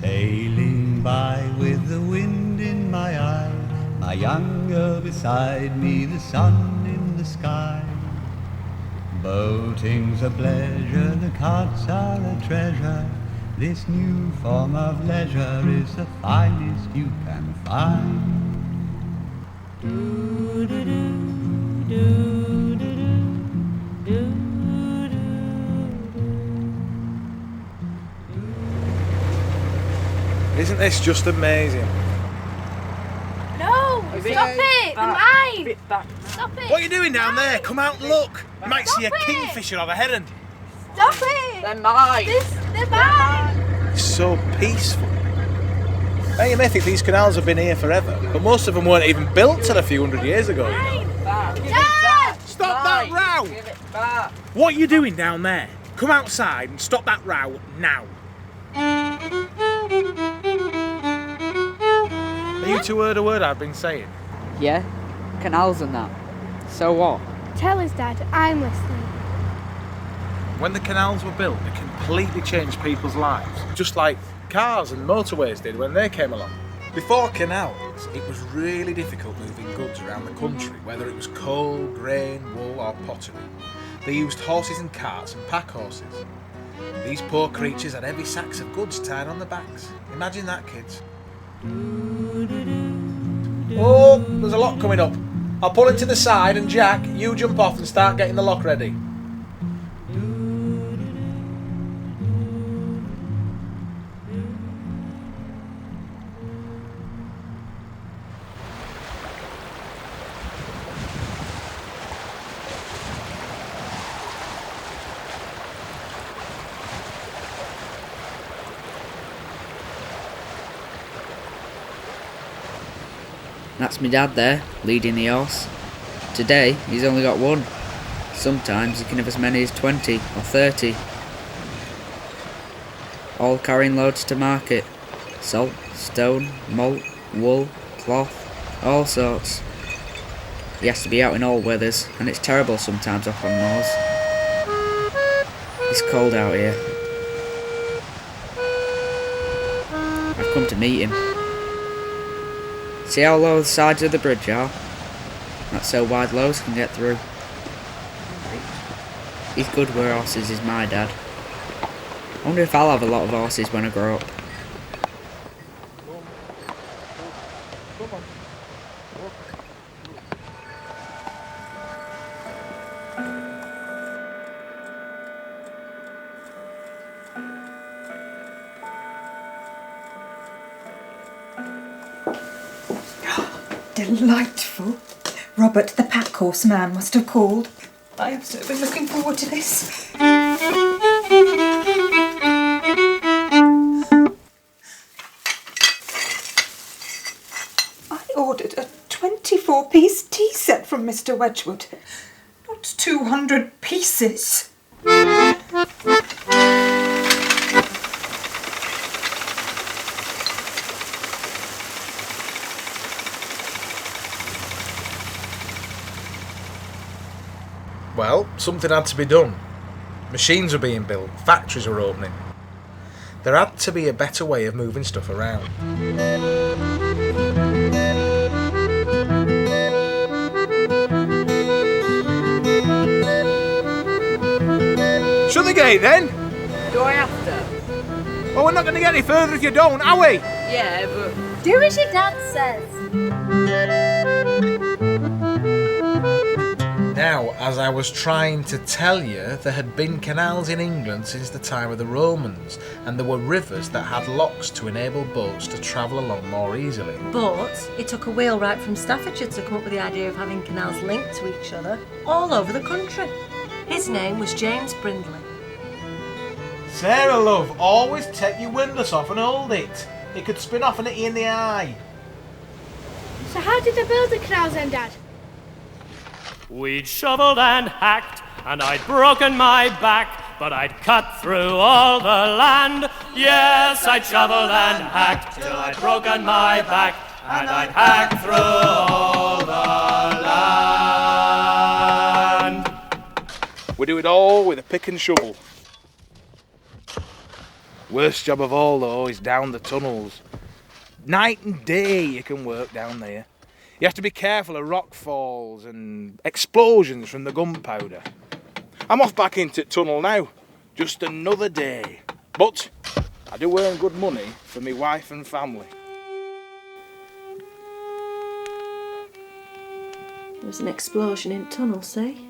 Sailing by with the wind in my eye, my young girl beside me, the sun in the sky. Boating's a pleasure, the carts are a treasure. This new form of leisure is the finest you can find. Isn't this just amazing? No! Stop it! They're mine! Stop it! What are you doing down there? Come out and look. You might see a kingfisher or a heron. Stop it! They're mine! They're mine! It's so peaceful. Now you may think these canals have been here forever, but most of them weren't even built till a few hundred years ago. Dad! Stop that row! Give it back! What are you doing down there? Come outside and stop that row now. Have you two heard a word I've been saying? Yeah, canals and that. So what? Tell us, Dad. I'm listening. When the canals were built, they completely changed people's lives, just like cars and motorways did when they came along. Before canals, it was really difficult moving goods around the country, whether it was coal, grain, wool or pottery. They used horses and carts and pack horses. These poor creatures had heavy sacks of goods tied on their backs. Imagine that, kids. Oh, there's a lock coming up. I'll pull it to the side and Jack, you jump off and start getting the lock ready. That's my dad there, leading the horse. Today, he's only got one. Sometimes he can have as many as 20 or 30. All carrying loads to market. Salt, stone, malt, wool, cloth, all sorts. He has to be out in all weathers, and it's terrible sometimes off on moors. It's cold out here. I've come to meet him. See how low the sides of the bridge are? That's so wide lows can get through. He's good with horses, is my dad. I wonder if I'll have a lot of horses when I grow up. Delightful. Robert, the pack horse man, must have called. I have so been looking forward to this. I ordered a 24-piece tea set from Mr. Wedgwood. Not 200 pieces. Well, something had to be done. Machines were being built, factories were opening. There had to be a better way of moving stuff around. Shut the gate then! Do I have to? Well, we're not going to get any further if you don't, are we? Yeah, but... Do as your dad says. Now, as I was trying to tell you, there had been canals in England since the time of the Romans, and there were rivers that had locks to enable boats to travel along more easily. But it took a wheelwright from Staffordshire to come up with the idea of having canals linked to each other all over the country. His name was James Brindley. Sarah, love, always take your windlass off and hold it. It could spin off and hit you in the eye. So how did they build the canals then, Dad? We'd shoveled and hacked, and I'd broken my back, but I'd cut through all the land. Yes, I'd shoveled and hacked till I'd broken my back, and I'd hacked through all the land. We do it all with a pick and shovel. Worst job of all, though, is down the tunnels. Night and day you can work down there. You have to be careful of rock falls and explosions from the gunpowder. I'm off back into the tunnel now. Just another day. But I do earn good money for me wife and family. There was an explosion in tunnel, see?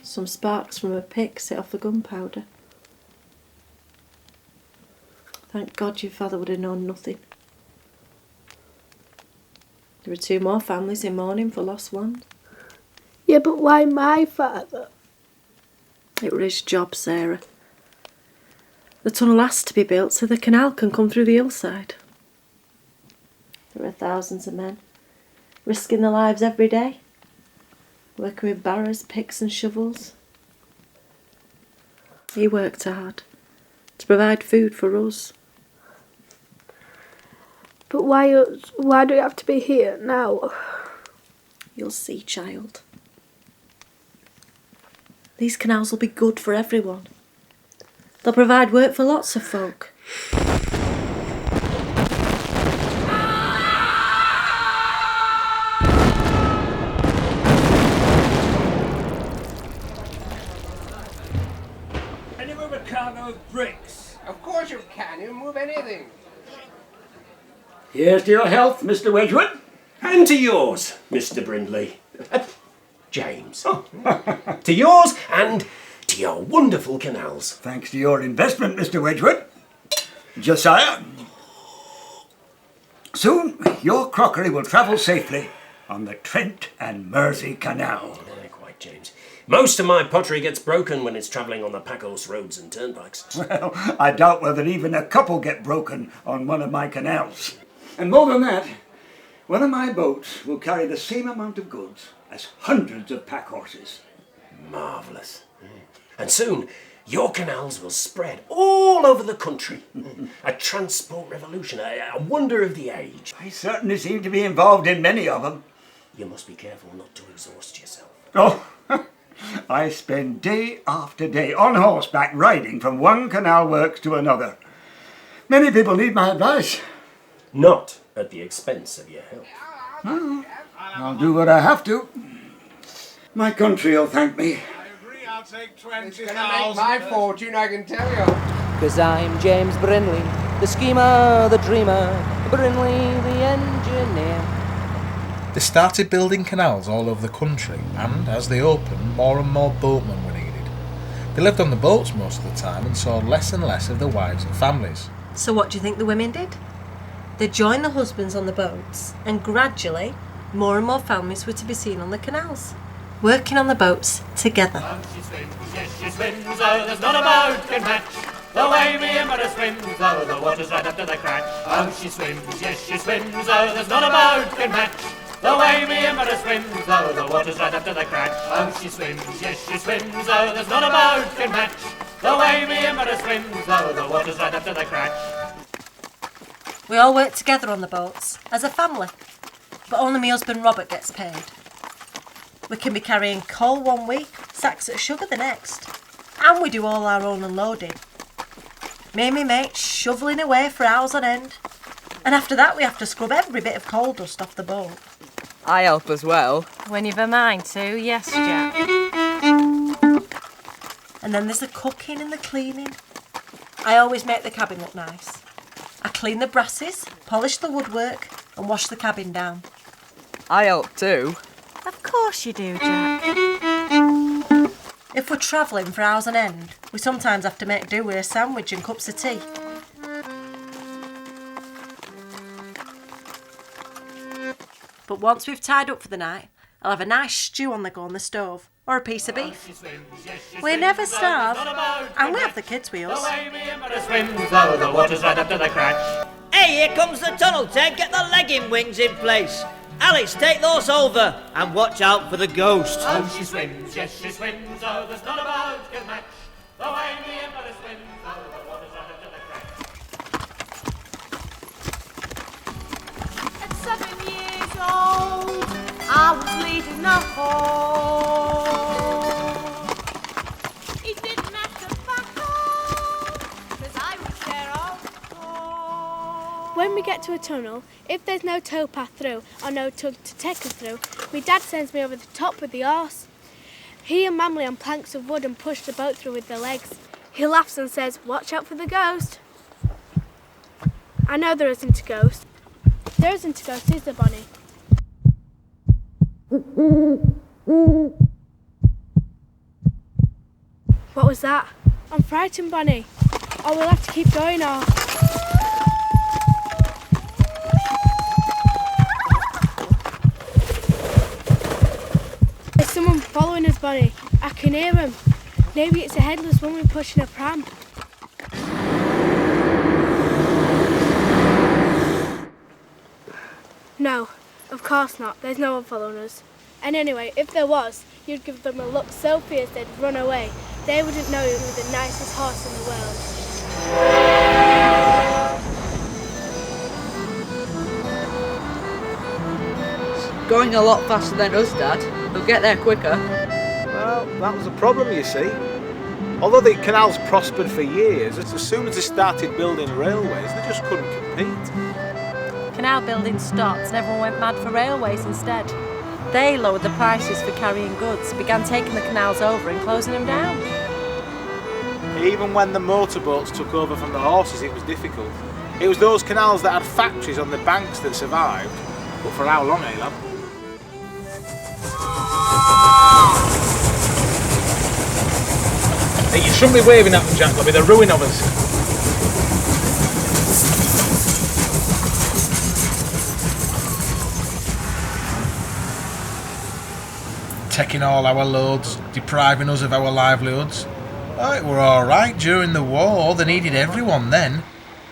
Some sparks from a pick set off the gunpowder. Thank God your father would have known nothing. There were 2 more families in mourning for lost ones. Yeah, but why my father? It were his job, Sarah. The tunnel has to be built so the canal can come through the hillside. There are thousands of men risking their lives every day, working with barrows, picks and shovels. He worked hard to provide food for us. But why us? Why do we have to be here now? You'll see, child. These canals will be good for everyone. They'll provide work for lots of folk. Can you move a cargo of bricks? Of course you can. You move anything. Here's to your health, Mr. Wedgwood. And to yours, Mr. Brindley. James. To yours and to your wonderful canals. Thanks to your investment, Mr. Wedgwood. Josiah. Soon, your crockery will travel safely on the Trent and Mersey Canal. Quite, James. Most of my pottery gets broken when it's travelling on the packhorse roads and turnpikes. Well, I doubt whether even a couple get broken on one of my canals. And more than that, one of my boats will carry the same amount of goods as hundreds of packhorses. Marvellous. And soon, your canals will spread all over the country. A transport revolution, a wonder of the age. I certainly seem to be involved in many of them. You must be careful not to exhaust yourself. Oh, I spend day after day on horseback riding from one canal works to another. Many people need my advice. Not at the expense of your health. Well, I'll do what I have to. My country will thank me. I'll take 20,000. It's gonna make my fortune, I can tell you. 'Cause I'm James Brindley, the schemer, the dreamer, Brindley the engineer. They started building canals all over the country, and as they opened, more and more boatmen were needed. They lived on the boats most of the time and saw less and less of their wives and families. So what do you think the women did? They joined the husbands on the boats, and gradually more and more families were to be seen on the canals, working on the boats together. She swims, yes she swims, oh there's not a boat can match the way me and Mother swims, oh the water's right up to the crack. Oh she swims, yes she swims, oh there's not a boat can match the way me and Mother swims, oh the water's right up to the crack. Oh she swims, yes she swims, oh there's not a boat can match the way me and Mother swims, oh the water's right up to the crack. We all work together on the boats, as a family, but only my husband Robert gets paid. We can be carrying coal one week, sacks of sugar the next, and we do all our own unloading. Me and my mates shovelling away for hours on end, and after that we have to scrub every bit of coal dust off the boat. I help as well. When you've a mind to, yes, Jack. And then there's the cooking and the cleaning. I always make the cabin look nice. I clean the brasses, polish the woodwork, and wash the cabin down. I help too. Of course you do, Jack. If we're travelling for hours on end, we sometimes have to make do with a sandwich and cups of tea. But once we've tied up for the night, I'll have a nice stew on the go on the stove, or a piece of beef. We never starve, and we have the kids with us. The water's right up to the crack. Hey, here comes the tunnel, Ted. Get the legging wings in place. Alice, take those over, and watch out for the ghost. Oh, she swims, yes, she swims, oh, there's not a boat can match the way me and Mother swims, oh, the water's right up to the crack. At 7 years old, I was leading the home. He didn't have to back home we get to a tunnel, if there's no towpath through or no tug to take us through, my dad sends me over the top with the horse. He and Mam lay on planks of wood and push the boat through with their legs. He laughs and says, "Watch out for the ghost." I know there isn't a ghost. There isn't a ghost, is there, Bonnie? What was that? I'm frightened, Bonnie. Oh, we'll have to keep going, or... There's someone following us, Bonnie. I can hear him. Maybe it's a headless woman pushing a pram. No, of course not. There's no one following us. And anyway, if there was, you'd give them a look so fierce they'd run away. They wouldn't know you were the nicest horse in the world. It's going a lot faster than us, Dad. They'll get there quicker. Well, that was the problem, you see. Although the canals prospered for years, as soon as they started building railways, they just couldn't compete. Canal building stopped and everyone went mad for railways instead. They lowered the prices for carrying goods, began taking the canals over and closing them down. Even when the motorboats took over from the horses, it was difficult. It was those canals that had factories on the banks that survived. But for how long, eh, lad? Hey, you shouldn't be waving at them, Jack. That'll be the ruin of us. Taking all our loads, depriving us of our livelihoods. Oh, it were alright during the war, they needed everyone then.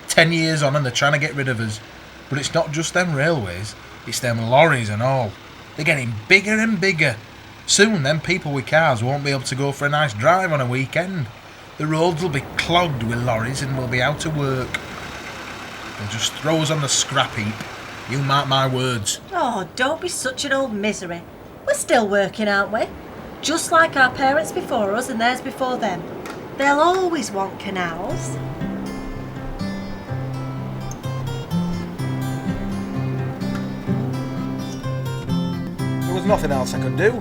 10 years on and they're trying to get rid of us. But it's not just them railways, it's them lorries and all. They're getting bigger and bigger. Soon them people with cars won't be able to go for a nice drive on a weekend. The roads will be clogged with lorries and we'll be out of work. They'll just throw us on the scrap heap. You mark my words. Oh, don't be such an old misery. We're still working, aren't we? Just like our parents before us and theirs before them. They'll always want canals. There was nothing else I could do.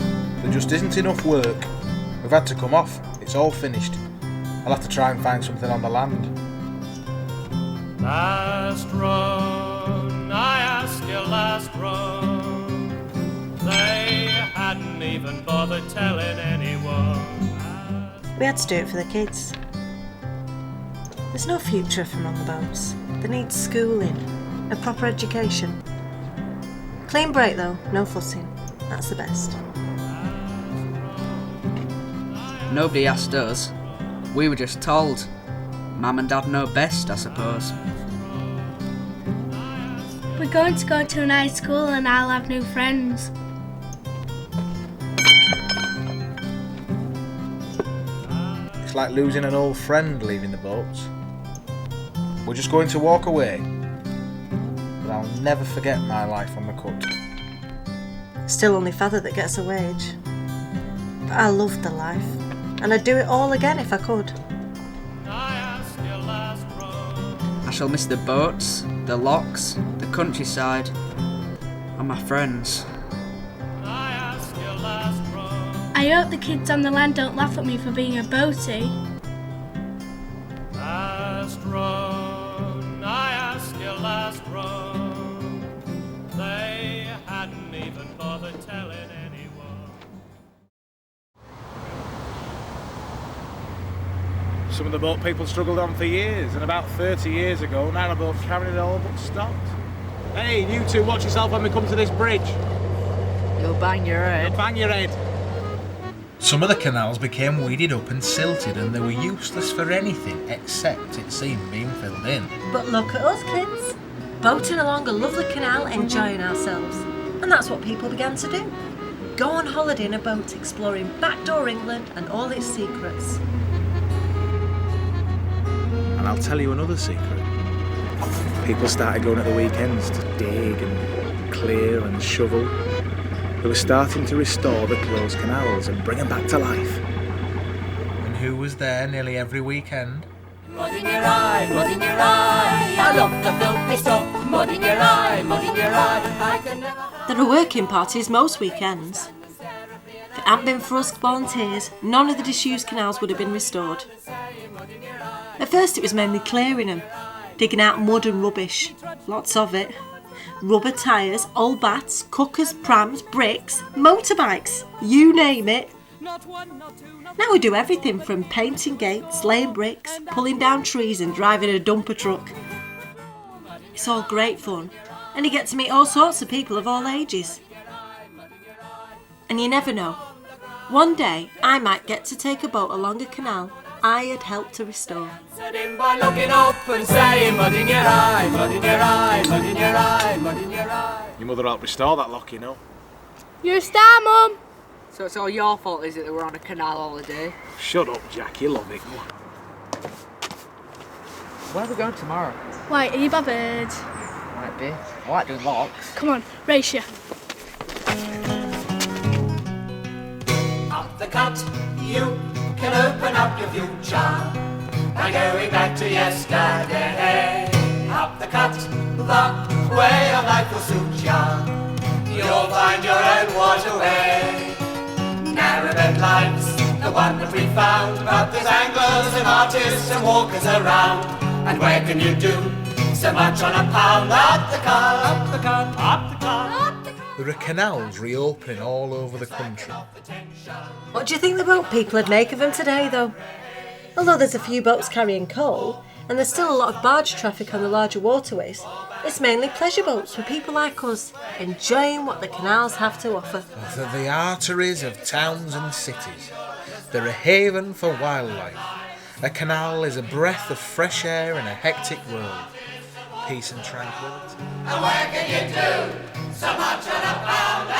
There just isn't enough work. We've had to come off. It's all finished. I'll have to try and find something on the land. Last run, I ask you last run. They hadn't even bothered telling anyone. We had to do it for the kids. There's no future for them on the boats. They need schooling, a proper education. Clean break though, no fussing. That's the best. Nobody asked us. We were just told. Mum and Dad know best, I suppose. We're going to go to a nice school and I'll have new friends. It's like losing an old friend leaving the boats. We're just going to walk away. But I'll never forget my life on the cut. Still only father that gets a wage. But I loved the life. And I'd do it all again if I could. I shall miss the boats, the locks, the countryside, and my friends. I hope the kids on the land don't laugh at me for being a boatie. Last run, I ask you last run. They hadn't even bothered telling anyone. Some of the boat people struggled on for years, and about 30 years ago, narrowboats carried it all but stopped. Hey, you two, watch yourself when we come to this bridge. You'll bang your head. You'll bang your head. Some of the canals became weeded up and silted, and they were useless for anything except, it seemed, being filled in. But look at us kids, boating along a lovely canal, enjoying ourselves. And that's what people began to do. Go on holiday in a boat, exploring backdoor England and all its secrets. And I'll tell you another secret. People started going at the weekends to dig and clear and shovel. They were starting to restore the closed canals and bring them back to life. And who was there nearly every weekend? Blood in your eye, blood in your eye. I love the filthy stuff. mud in your eye, mud in your eye. I can never... There are working parties most weekends. If it hadn't been for us volunteers, none of the disused canals would have been restored. At first it was mainly clearing them, digging out mud and rubbish, lots of it. Rubber tyres, old bats, cookers, prams, bricks, motorbikes, you name it. Now we do everything from painting gates, laying bricks, pulling down trees and driving a dumper truck. It's all great fun, and you get to meet all sorts of people of all ages. And you never know. One day I might get to take a boat along a canal I had helped to restore. By looking up and saying, mud in your eye, mud in your eye, mud in your eye, mud in your eye. Your mother helped restore that lock, you know. You're a star, Mum. So it's all your fault, is it, that we're on a canal holiday? Shut up, Jack, you love it. Go on. Where are we going tomorrow? Why, are you bothered? Might be. I like doing locks. Come on, race you. Up the cut, you can open up your future by going back to yesterday. Up the cut, the way of life will suit ya. You'll find your own waterway. Narrowbed life's the one that we found, but there's anglers and artists and walkers around. And where can you do so much on a pound? Up the cut, up the cut, up the cut. There are canals reopening all over the country. What do you think the boat people would make of them today, though? Although there's a few boats carrying coal, and there's still a lot of barge traffic on the larger waterways, it's mainly pleasure boats for people like us, enjoying what the canals have to offer. They're the arteries of towns and cities. They're a haven for wildlife. A canal is a breath of fresh air in a hectic world. Peace and tranquility. And where can you do so much on a pound?